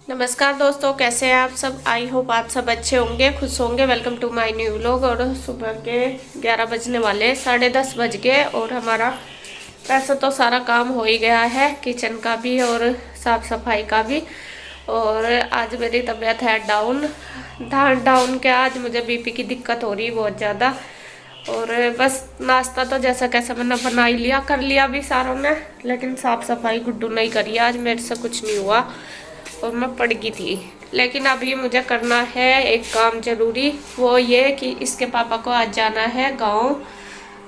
नमस्कार दोस्तों, कैसे हैं आप सब। आई होप आप सब अच्छे होंगे, खुश होंगे। Welcome to my new vlog. और सुबह के 11 बजने वाले, 10:30 बज गए और हमारा वैसे तो सारा काम हो ही गया है, किचन का भी और साफ सफाई का भी। और आज मेरी तबीयत है डाउन डाउन क्या, आज मुझे बीपी की दिक्कत हो रही है बहुत ज़्यादा। और बस नाश्ता तो जैसा कैसा मैंने बना ही लिया, कर लिया भी सारों ने, लेकिन साफ सफाई गुड्डू नहीं करी। आज मेरे से कुछ नहीं हुआ और मैं पड़ गई थी। लेकिन अभी मुझे करना है एक काम जरूरी, वो ये कि इसके पापा को आज जाना है गांव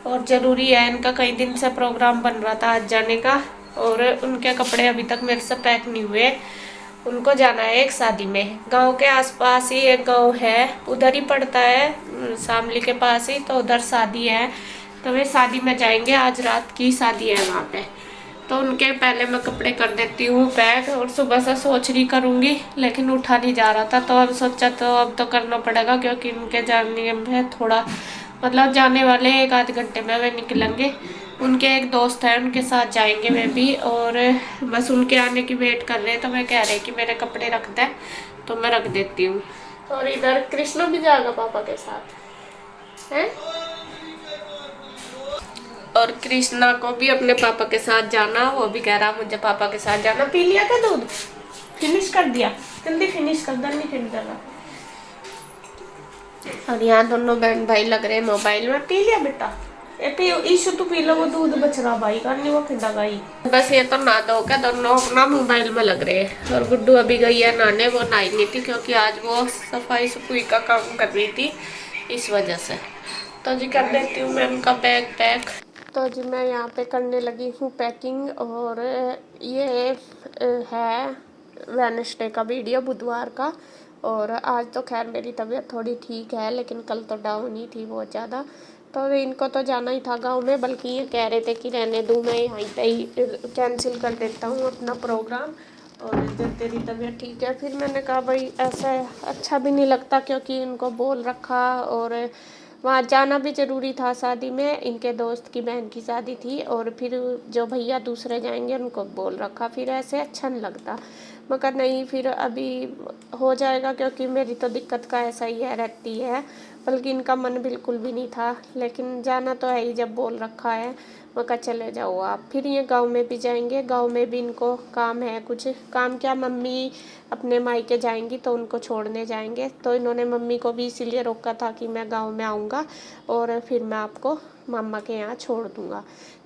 और ज़रूरी है इनका, कई दिन से प्रोग्राम बन रहा था आज जाने का। और उनके कपड़े अभी तक मेरे से पैक नहीं हुए। उनको जाना है एक शादी में, गांव के आसपास ही एक गांव है, उधर ही पड़ता है, शामली के पास ही। तो उधर शादी है, तो वे शादी में जाएंगे। आज रात की शादी है वहाँ पे, तो उनके पहले मैं कपड़े कर देती हूँ पैक। और सुबह से सोच रही करूँगी, लेकिन उठा नहीं जा रहा था, तो अब सोचा तो अब तो करना पड़ेगा, क्योंकि उनके जाने में थोड़ा मतलब जाने वाले 1 आध घंटे में वे निकलेंगे। उनके एक दोस्त है, उनके साथ जाएंगे वे भी। और बस उनके आने की वेट कर रहे हैं, तो मैं कह रही कि मेरे कपड़े रख दे, तो मैं रख देती हूँ। और इधर कृष्ण भी जाएगा पापा के साथ है, और कृष्णा को भी अपने पापा के साथ जाना। वो भी कह रहा मुझे पापा के साथ जाना। पी लिया क्या दूध, फिनिश कर दिया, जल्दी फिनिश कर दे, नहीं फिर देना। और यहाँ दोनों बहन भाई लग रहे हैं मोबाइल में। पी लिया बेटा, ए पी ईशु तू पी लो, वो दूध बच रहा भाई का, नहीं वो खिंडा गई। बस ये तो ना दो क्या, दोनों अपना मोबाइल में लग रहे हैं। और गुड्डू अभी गई है नहाने, वो नहाई नहीं थी क्योंकि आज वो सफाई सफुई का काम कर रही थी, इस वजह से। तो जी कर देती हूँ मैं उनका बैग पैक। तो जी मैं यहाँ पे करने लगी हूँ पैकिंग। और ये है वेडनेसडे का वीडियो, बुधवार का। और आज तो खैर मेरी तबीयत थोड़ी ठीक है, लेकिन कल तो डाउन ही थी बहुत ज़्यादा। तो इनको तो जाना ही था गांव में, बल्कि ये कह रहे थे कि रहने दूँ, मैं यहीं पे ही कैंसिल कर देता हूँ अपना प्रोग्राम। और जब तेरी तबीयत ठीक है, फिर मैंने कहा भाई ऐसा अच्छा भी नहीं लगता, क्योंकि इनको बोल रखा और वहाँ जाना भी ज़रूरी था शादी में। इनके दोस्त की बहन की शादी थी, और फिर जो भैया दूसरे जाएंगे उनको बोल रखा, फिर ऐसे अच्छा नहीं लगता। मगर नहीं, फिर अभी हो जाएगा, क्योंकि मेरी तो दिक्कत का ऐसा ही है, रहती है। बल्कि इनका मन बिल्कुल भी नहीं था, लेकिन जाना तो है ही, जब बोल रखा है। मगर चले जाओ आप। फिर ये गांव में भी जाएंगे, गांव में भी इनको काम है, कुछ काम क्या, मम्मी अपने मायके जाएंगी तो उनको छोड़ने जाएंगे। तो इन्होंने मम्मी को भी इसीलिए रोका था कि मैं गांव में आऊँगा और फिर मैं आपको मामा के यहाँ छोड़ दूँगा।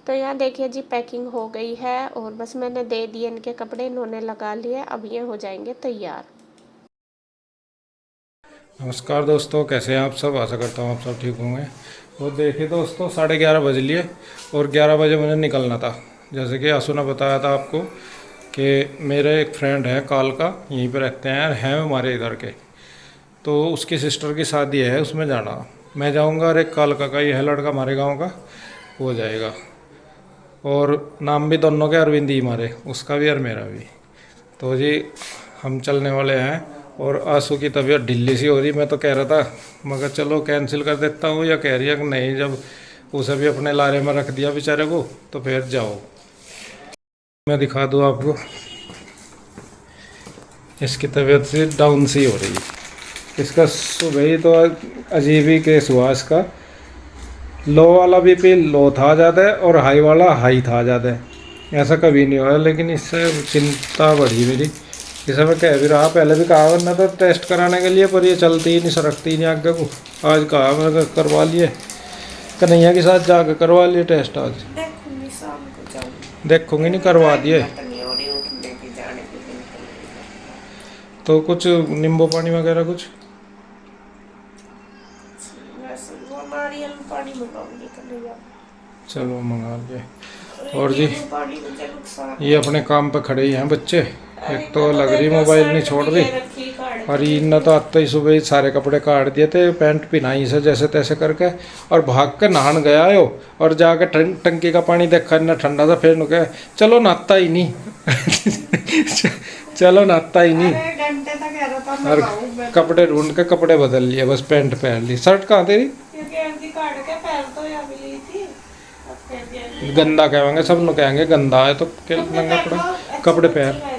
तो यहाँ देखिए जी पैकिंग हो गई है, और बस मैंने दे दिए इनके कपड़े, इन्होंने लगा लिए, अब ये हो जाएंगे तैयार। नमस्कार दोस्तों, कैसे हैं आप सब। आशा करता हूँ आप सब ठीक होंगे। तो देखिए दोस्तों, 11:30 बज लिए और 11 बजे मुझे निकलना था। जैसे कि आंसू ने बताया था आपको कि मेरे एक फ्रेंड है काल का, यहीं पे रहते हैं हमारे इधर के। तो उसकी सिस्टर की शादी है, उसमें जाना। मैं जाऊँगा और एक काल का ये है लड़का हमारे गाँव का, वो जाएगा। और नाम भी दोनों के अरविंद ही हमारे, उसका भी और मेरा भी। तो जी हम चलने वाले हैं। और आंसू की तबीयत ढिल्ली सी हो रही, मैं तो कह रहा था मगर चलो कैंसिल कर देता हूँ, या कह रही है कि नहीं, जब उसे भी अपने लारे में रख दिया बेचारे को तो फिर जाओ। मैं दिखा दूँ आपको, इसकी तबीयत से डाउन सी हो रही है। इसका सुबह ही तो अजीब ही केस हुआ इसका। लो वाला बीपी लो था ज़्यादा है और हाई वाला हाई था ज़्यादा है। ऐसा कभी नहीं हुआ, लेकिन इससे चिंता बढ़ी मेरी। इसे मैं कह भी रहा, पहले भी कहा वरना तो टेस्ट कराने के लिए, पर ये चलती ही नहीं, सरकती ही नहीं आगे को। आज कहा मैं करवा लिए, कन्हैया के साथ जाकर करवा लिए टेस्ट आज। देखूंगी शाम को जाऊंगी, देखूंगी नहीं, करवा दिए। नहीं हो रही उठने की, जाने की बिल्कुल। तो कुछ नींबू पानी वगैरह कुछ। वैसे वो नारियल पानी मंगाऊंगी कन्हैया। चलो मंगा लिए। और जी पानी मुझे नुकसान ये अपने काम पे खड़े ही हैं बच्चे। एक तो लग रही मोबाइल नहीं छोड़ रही, और इन तो आते ही सुबह ही सारे कपड़े काट दिए थे, पैंट पिनाई से जैसे तैसे करके, और भाग कर नहान गया हो। और जाकर टंकी का पानी देखा इतना ठंडा था, फिर कहा चलो नहाता ही नहीं चलो नहाता ही नहीं। घंटे तक कह रहा था और मैं कपड़े ढूंढ के कपड़े बदल लिए, बस पैंट पहन ली। शर्ट कहाँ तेरी? काट के पैर तो या भी ली थी, अब कह दिया गंदा कहेंगे, सब लोग कहेंगे गंदा है तो क्या नंगा कपड़े पहन।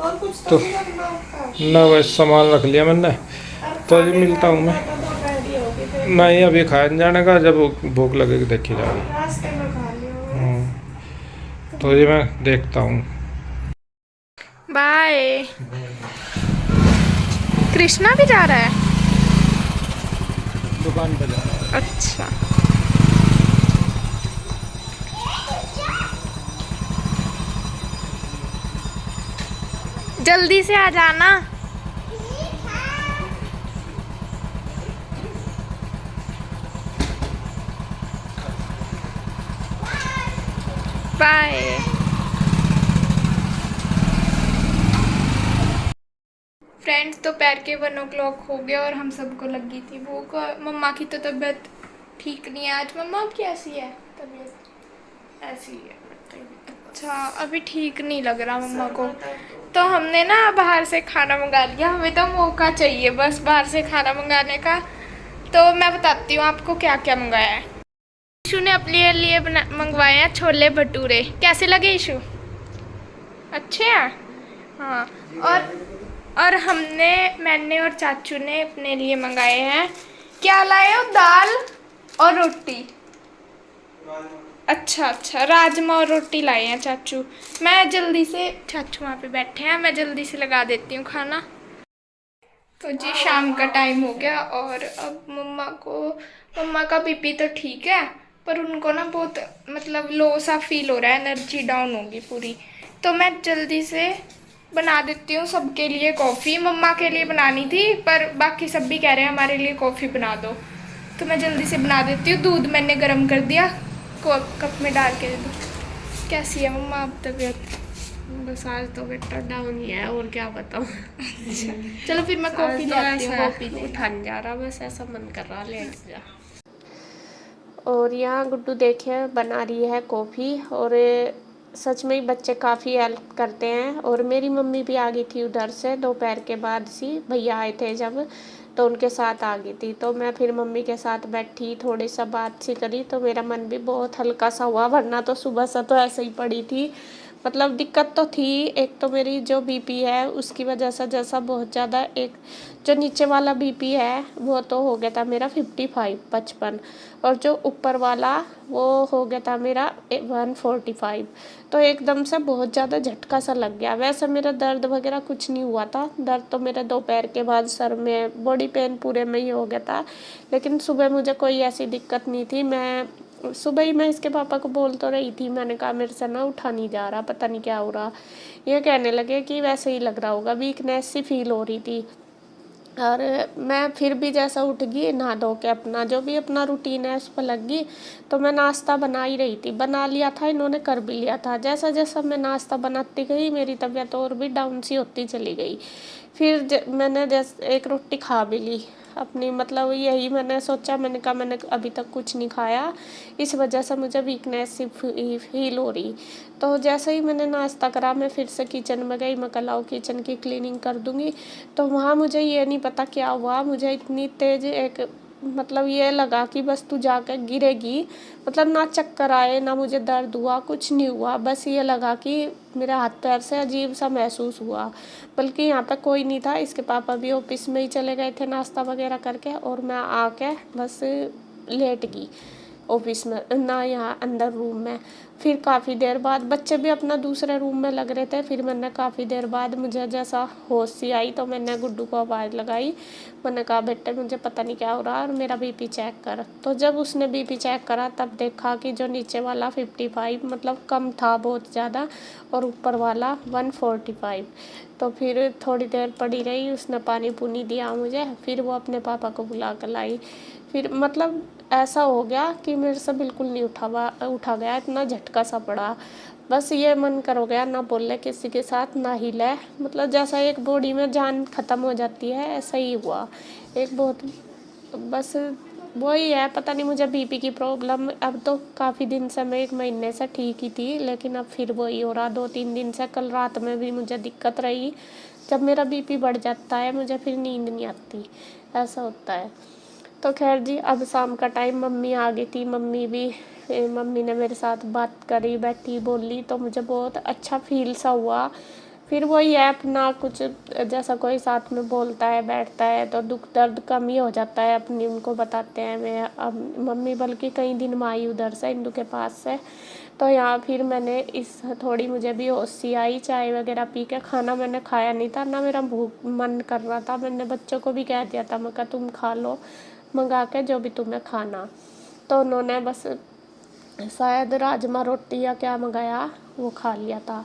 और कुछ तो नहीं करना आपका? ना बस सामान रख लिया मैंने। और तो अभी खाने मिलता हूँ का मैं। तो रेडी होगी फिर। नहीं अभी खाने जाने का, जब भूख लगेगी देखी जाएगी। रास्ते में खा लियो। तो ये मैं देखता हूँ। बाय। कृष्णा भी जा रहा है? दुकान पे जा रहा हूँ। अच्छा। जल्दी से आ जाना। बाय। फ्रेंड्स दोपहर के 1 o'clock हो गया और हम सबको लगी थी भूख। मम्मा की तो तबीयत ठीक नहीं है आज। मम्मा अब कैसी है तबीयत? ऐसी है अच्छा अभी ठीक नहीं लग रहा मम्मा को। तो हमने ना बाहर से खाना मंगा लिया। हमें तो मौका चाहिए बस बाहर से खाना मंगाने का। तो मैं बताती हूँ आपको क्या क्या मंगाया है। ईशु ने अपने लिए मंगवाए हैं छोले भटूरे। कैसे लगे ईशु? अच्छे हैं। हाँ। और मैंने और चाचू ने अपने लिए मंगाए हैं। क्या लाए हो? दाल और रोटी। अच्छा अच्छा राजमा और रोटी लाए हैं चाचू। मैं जल्दी से, चाचू वहाँ पे बैठे हैं, मैं जल्दी से लगा देती हूँ खाना। तो जी शाम का टाइम हो गया और अब मम्मा का बीपी तो ठीक है पर उनको ना बहुत मतलब लो सा फील हो रहा है, एनर्जी डाउन होगी पूरी। तो मैं जल्दी से बना देती हूँ सबके लिए कॉफ़ी। मम्मा के लिए बनानी थी पर बाकी सब भी कह रहे हैं हमारे लिए कॉफ़ी बना दो। तो मैं जल्दी से बना देती हूँ। दूध मैंने गर्म कर दिया, कप में डाल के दे दो। कैसी है मम्मा अब तबीयत? बस आज तो बेटा डाउन ही है और क्या बताऊँ। चलो फिर मैं कॉफ़ी ले आती हूँ। कॉफ़ी उठा नहीं जा रहा, बस ऐसा मन कर रहा लेट जा। और यहाँ गुड्डू देखिए बना रही है कॉफ़ी। और सच में ही बच्चे काफ़ी हेल्प करते हैं। और मेरी मम्मी भी आ गई थी उधर से दोपहर के बाद सी, भैया आए थे जब, तो उनके साथ आ गई थी। तो मैं फिर मम्मी के साथ बैठी, थोड़ी सा बात सी करी, तो मेरा मन भी बहुत हल्का सा हुआ। वरना तो सुबह से तो ऐसे ही पड़ी थी। मतलब दिक्कत तो थी, एक तो मेरी जो बीपी है उसकी वजह से जैसा बहुत ज़्यादा, एक जो नीचे वाला बीपी है वो तो हो गया था मेरा 55 और जो ऊपर वाला वो हो गया था मेरा 145। तो एकदम से बहुत ज़्यादा झटका सा लग गया। वैसे मेरा दर्द वगैरह कुछ नहीं हुआ था, दर्द तो मेरे दोपहर के बाद सर में, बॉडी पेन पूरे में ही हो गया था, लेकिन सुबह मुझे कोई ऐसी दिक्कत नहीं थी। सुबह ही मैं इसके पापा को बोल तो रही थी, मैंने कहा मेरे से ना उठा नहीं जा रहा, पता नहीं क्या हो रहा। ये कहने लगे कि वैसे ही लग रहा होगा, वीकनेस सी फील हो रही थी। और मैं फिर भी जैसा उठ गई, नहा धो के अपना जो भी अपना रूटीन है उस पर लग गई। तो मैं नाश्ता बना ही रही थी, बना लिया था, इन्होंने कर भी लिया था। जैसा जैसा मैं नाश्ता बनाती गई मेरी तबीयत और भी डाउन सी होती चली गई। फिर मैंने जैसे एक रोटी खा भी ली अपनी, मतलब यही मैंने सोचा, मैंने कहा मैंने अभी तक कुछ नहीं खाया, इस वजह से मुझे वीकनेस सी फील हो रही। तो जैसे ही मैंने नाश्ता करा मैं फिर से किचन में गई, मैं कल किचन की क्लीनिंग कर दूँगी। तो वहाँ मुझे ये नहीं पता क्या हुआ, मुझे इतनी तेज़ एक मतलब ये लगा कि बस तू जाकर गिरेगी। मतलब ना चक्कर आए ना मुझे दर्द हुआ, कुछ नहीं हुआ, बस ये लगा कि मेरे हाथ पैर से अजीब सा महसूस हुआ। बल्कि यहाँ पे कोई नहीं था, इसके पापा भी ऑफिस में ही चले गए थे नाश्ता वगैरह करके, और मैं आके बस लेट गई ऑफिस में ना, यहाँ अंदर रूम में। फिर काफ़ी देर बाद बच्चे भी अपना दूसरे रूम में लग रहे थे। फिर मैंने काफ़ी देर बाद मुझे जैसा होश सी आई तो मैंने गुड्डू को आवाज़ लगाई, मैंने कहा बेटे मुझे पता नहीं क्या हो रहा और मेरा बीपी चेक कर। तो जब उसने बीपी चेक करा तब देखा कि जो नीचे वाला 55 मतलब कम था बहुत ज़्यादा, और ऊपर वाला 145। तो फिर थोड़ी देर पड़ी रही, उसने पानी पुनी दिया मुझे, फिर वो अपने पापा को बुला कर लाई। फिर मतलब ऐसा हो गया कि मेरे से बिल्कुल नहीं उठा गया, इतना झटका सा पड़ा। बस ये मन कर हो गया ना बोले किसी के साथ ना हिले, मतलब जैसा एक बॉडी में जान ख़त्म हो जाती है ऐसा ही हुआ। एक बहुत बस वही है, पता नहीं मुझे बीपी की प्रॉब्लम अब तो काफ़ी दिन से, मैं 1 महीने से ठीक ही थी, लेकिन अब फिर वही हो रहा 2-3 दिन से। कल रात में भी मुझे दिक्कत रही, जब मेरा बीपी बढ़ जाता है मुझे फिर नींद नहीं आती, ऐसा होता है। तो खैर जी अब शाम का टाइम, मम्मी आ गई थी, मम्मी ने मेरे साथ बात करी, बैठी बोली, तो मुझे बहुत अच्छा फील सा हुआ। फिर वही है अपना कुछ, जैसा कोई साथ में बोलता है बैठता है तो दुख दर्द कम ही हो जाता है, अपनी उनको बताते हैं। मैं अब मम्मी बल्कि कई दिन में आई उधर से इंदू के पास से, तो यहाँ फिर मैंने इस थोड़ी मुझे भी होश सी आई, चाय वगैरह पी के। खाना मैंने खाया नहीं था ना, मेरा भूख मन कर रहा था। मैंने बच्चों को भी कह दिया था, मैं कहा तुम खा लो मंगा के जो भी तुम्हें खाना। तो उन्होंने बस शायद राजमा रोटी या क्या मंगाया वो खा लिया था।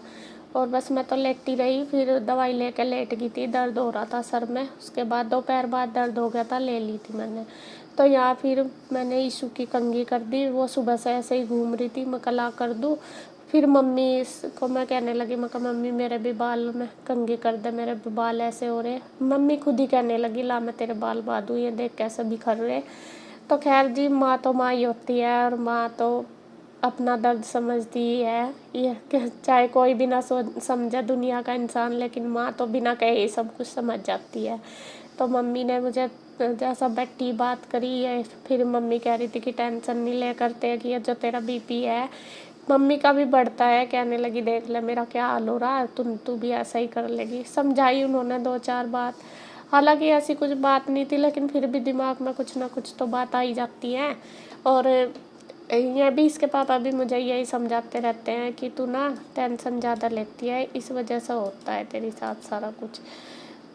और बस मैं तो लेटी रही, फिर दवाई लेके लेट गई थी, दर्द हो रहा था सर में। उसके बाद दोपहर बाद दर्द हो गया था, ले ली थी मैंने। तो यहाँ फिर मैंने ईशु की कंघी कर दी, वो सुबह से ऐसे ही घूम रही थी, मैं कला कर दूँ। फिर मम्मी को मैं कहने लगी, मैं कहा मम्मी मेरे भी बाल में कंघी कर दे, मेरे भी बाल ऐसे हो रहे। मम्मी खुद ही कहने लगी ला मैं तेरे बाल बा दूँ, ये देख कैसे बिखर रहे। तो खैर जी, माँ तो माँ ही होती है, और माँ तो अपना दर्द समझती ही है। ये चाहे कोई भी ना समझे दुनिया का इंसान, लेकिन माँ तो बिना कहे ही सब कुछ समझ जाती है। तो मम्मी ने मुझे जैसा बैठी बात करी है, फिर मम्मी कह रही थी कि टेंशन नहीं ले करते कि ये जो तेरा बीपी है, मम्मी का भी बढ़ता है। कहने लगी देख ले मेरा क्या हाल हो रहा है, तू भी ऐसा ही कर लेगी। समझाई उन्होंने 2-4 बात। हालांकि ऐसी कुछ बात नहीं थी, लेकिन फिर भी दिमाग में कुछ ना कुछ तो बात आ ही जाती है। और ये भी इसके पापा भी मुझे यही समझाते रहते हैं कि तू ना टेंशन ज़्यादा लेती है, इस वजह से होता है तेरे साथ सारा कुछ।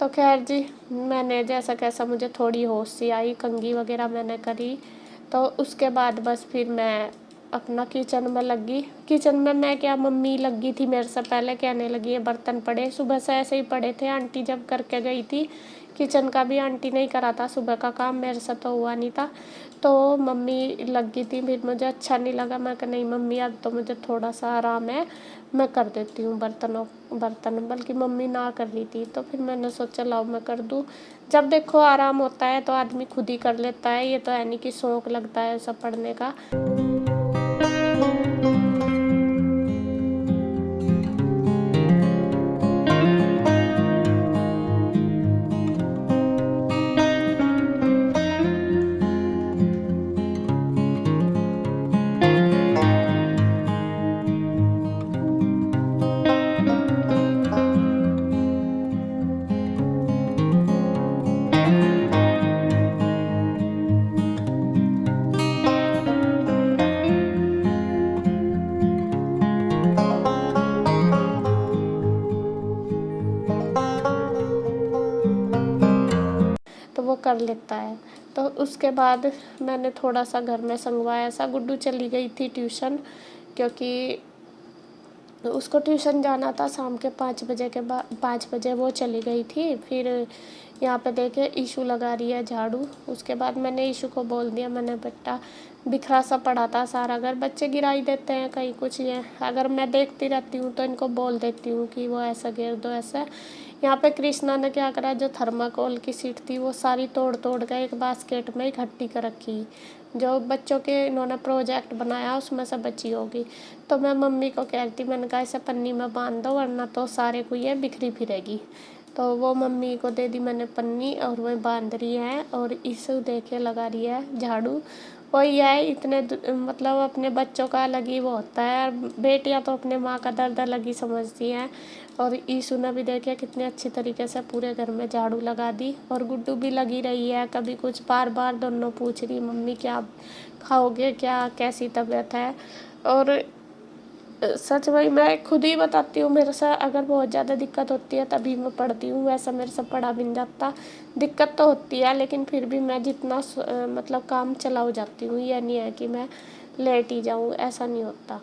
तो खैर जी, मैंने जैसा कैसा मुझे थोड़ी होश सी आई, कंघी वगैरह मैंने करी। तो उसके बाद बस फिर मैं अपना किचन में लगी। किचन में मैं क्या, मम्मी लगी थी मेरे से पहले, कहने लगी ये बर्तन पड़े, सुबह से ऐसे ही पड़े थे, आंटी जब करके गई थी। किचन का भी आंटी ने ही करा था सुबह का काम, मेरे से तो हुआ नहीं था। तो मम्मी लगी थी, फिर मुझे अच्छा नहीं लगा। मैं कहा नहीं मम्मी अब तो मुझे थोड़ा सा आराम है, मैं कर देती हूँ बर्तन। बल्कि मम्मी ना कर रही थी, तो फिर मैंने सोचा लाओ मैं कर दूँ। जब देखो आराम होता है तो आदमी खुद ही कर लेता है, ये तो है नहीं कि शौक लगता है सब पढ़ने का। तो वो कर लेता है। तो उसके बाद मैंने थोड़ा सा घर में संगवाया सा। गुड्डू चली गई थी ट्यूशन, क्योंकि उसको ट्यूशन जाना था शाम के 5 बजे के बाद। 5 बजे वो चली गई थी। फिर यहाँ पे देखे ईशू लगा रही है झाड़ू। उसके बाद मैंने ईशू को बोल दिया, मैंने बेटा बिखरा सा पड़ा था सारा घर, बच्चे गिरा ही देते हैं कहीं कुछ। ये अगर मैं देखती रहती हूँ तो इनको बोल देती हूँ कि वो ऐसा गिर दो ऐसा। यहाँ पे कृष्णा ने क्या करा, जो थर्माकोल की सीट थी वो सारी तोड़ तोड़ के एक बास्केट में इकट्ठी कर रखी। जो बच्चों के इन्होंने प्रोजेक्ट बनाया उसमें से बची होगी। तो मैं मम्मी को कहती, मैंने कहा इसे पन्नी में बांध दो वरना तो सारे को ये बिखरी फिरेगी। तो वो मम्मी को दे दी मैंने पन्नी, और वह बांध रही है। और इसे देखे लगा रही है झाड़ू। वही है, इतने मतलब अपने बच्चों का अलग ही वो होता है। बेटियां तो अपने माँ का दर्द अलग ही समझती हैं। और ईशु ने भी देखिए कितने अच्छी तरीके से पूरे घर में झाड़ू लगा दी। और गुड्डू भी लगी रही है, कभी कुछ बार बार दोनों पूछ रही मम्मी क्या खाओगे, क्या कैसी तबीयत है। और सच में मैं खुद ही बताती हूँ, मेरे से अगर बहुत ज़्यादा दिक्कत होती है तभी मैं पढ़ती हूँ, वैसा मेरे से पढ़ा भी नहीं जाता। दिक्कत तो होती है लेकिन फिर भी मैं जितना मतलब काम चलाऊ जाती हूँ। यह नहीं है कि मैं लेट ही जाऊँ, ऐसा नहीं होता।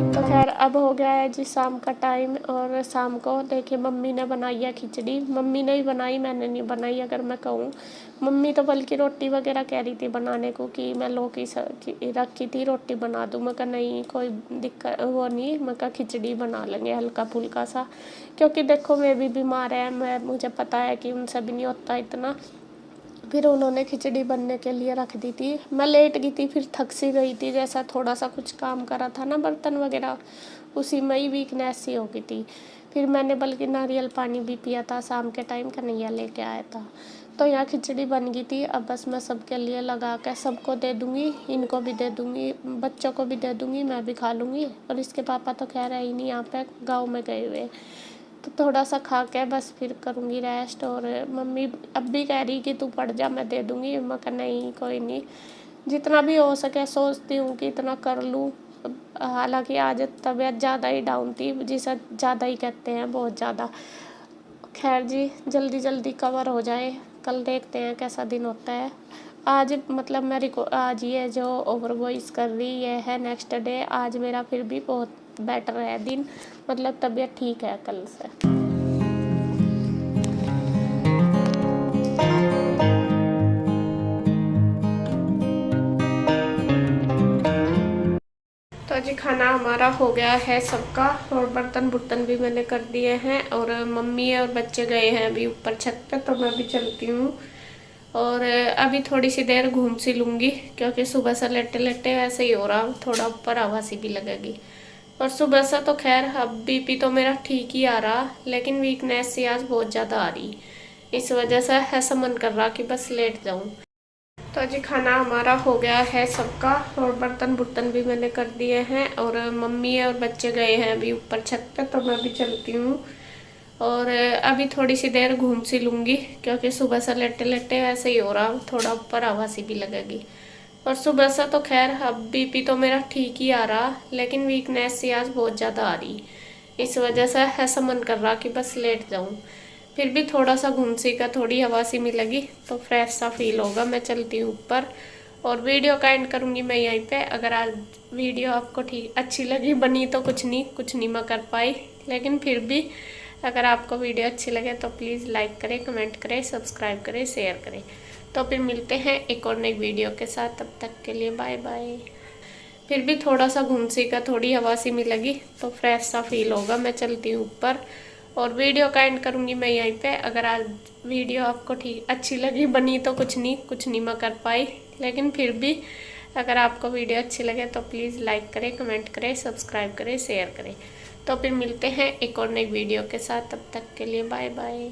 तो खैर अब हो गया है जी शाम का टाइम। और शाम को देखिए मम्मी ने बनाई है खिचड़ी। मम्मी ने ही बनाई, मैंने नहीं बनाई अगर मैं कहूँ। मम्मी तो बल्कि रोटी वगैरह कह रही थी बनाने को, कि मैं लौकी रखी थी रोटी बना दूँ। मैं कहा नहीं कोई दिक्कत वो नहीं, मैं कहा खिचड़ी बना लेंगे हल्का फुल्का सा। क्योंकि देखो मैं भी बीमार है, मुझे पता है कि उनसे भी नहीं होता इतना। फिर उन्होंने खिचड़ी बनने के लिए रख दी थी। मैं लेट गई थी, फिर थक सी गई थी, जैसा थोड़ा सा कुछ काम करा था ना बर्तन वगैरह, उसी में ही वीकनेस सी हो गई थी। फिर मैंने बल्कि नारियल पानी भी पिया था, शाम के टाइम कन्हैया लेके आया था। तो यहाँ खिचड़ी बन गई थी। अब बस मैं सबके लिए लगा के सबको दे दूँगी, इनको भी दे दूँगी, बच्चों को भी दे दूँगी, मैं भी खा लूँगी। और इसके पापा तो कह रहे ही नहीं, यहाँ पे गाँव में गए हुए, तो थोड़ा सा खा के बस फिर करूँगी रेस्ट। और मम्मी अब भी कह रही कि तू पढ़ जा, मैं दे दूँगी। मैं कहा नहीं, कोई नहीं, जितना भी हो सके सोचती हूँ कि इतना कर लूँ। हालांकि आज तबीयत ज़्यादा ही डाउन थी, जिसे ज़्यादा ही कहते हैं, बहुत ज़्यादा। खैर जी, जल्दी जल्दी कवर हो जाए, कल देखते हैं कैसा दिन होता है। आज मतलब मेरी को आज ये जो ओवर वॉइस कर रही ये है नेक्स्ट डे। आज मेरा फिर भी बहुत बेटर है दिन, मतलब तबीयत ठीक है कल से। तो जी खाना हमारा हो गया है सबका, और बर्तन बुर्तन भी मैंने कर दिए हैं। और मम्मी और बच्चे गए हैं अभी ऊपर छत पे, तो मैं भी चलती हूँ। और अभी थोड़ी सी देर घूम सी लूँगी, क्योंकि सुबह से लेटे लेटे ऐसे ही हो रहा, थोड़ा ऊपर हवा सी भी लगेगी। और सुबह से तो खैर अब बीपी तो मेरा ठीक ही आ रहा, लेकिन वीकनेस सी आज बहुत ज़्यादा आ रही। इस वजह से ऐसा मन कर रहा कि बस लेट जाऊँ। तो जी खाना हमारा हो गया है सबका, और बर्तन बुर्तन भी मैंने कर दिए हैं। और मम्मी और बच्चे गए हैं अभी ऊपर छत पे, तो मैं भी चलती हूँ। और अभी थोड़ी सी देर घूम सी लूँगी, क्योंकि सुबह से लेटे लेटे ऐसे ही हो रहा, थोड़ा ऊपर हवा सी भी लगेगी। और सुबह से तो खैर अब बीपी तो मेरा ठीक ही आ रहा, लेकिन वीकनेस सी आज बहुत ज़्यादा आ रही। इस वजह से ऐसा मन कर रहा कि बस लेट जाऊँ। फिर भी थोड़ा सा घूम सी का, थोड़ी हवा सी मिलेगी तो फ्रेश सा फील होगा। मैं चलती हूँ ऊपर, और वीडियो का एंड करूँगी मैं यहीं पे। अगर आज वीडियो आपको ठीक अच्छी लगी, बनी तो कुछ नहीं मैं कर पाई, लेकिन फिर भी अगर आपको वीडियो अच्छी लगे तो प्लीज़ लाइक करें, कमेंट करें, सब्सक्राइब करें, शेयर करें। तो फिर मिलते हैं एक और नई वीडियो के साथ, तब तक के लिए बाय बाय। फिर भी थोड़ा सा घूम सी का, थोड़ी हवा सी मिलेगी तो फ्रेश सा फील होगा। मैं चलती हूँ ऊपर, और वीडियो का एंड करूँगी मैं यहीं पे। अगर आज वीडियो आपको ठीक अच्छी लगी, बनी तो कुछ नहीं मैं कर पाई, लेकिन फिर भी अगर आपको वीडियो अच्छी लगे तो प्लीज़ लाइक करें, कमेंट करें, सब्सक्राइब करें, शेयर करें। तो फिर मिलते हैं एक और नई वीडियो के साथ, तब तक के लिए बाय बाय।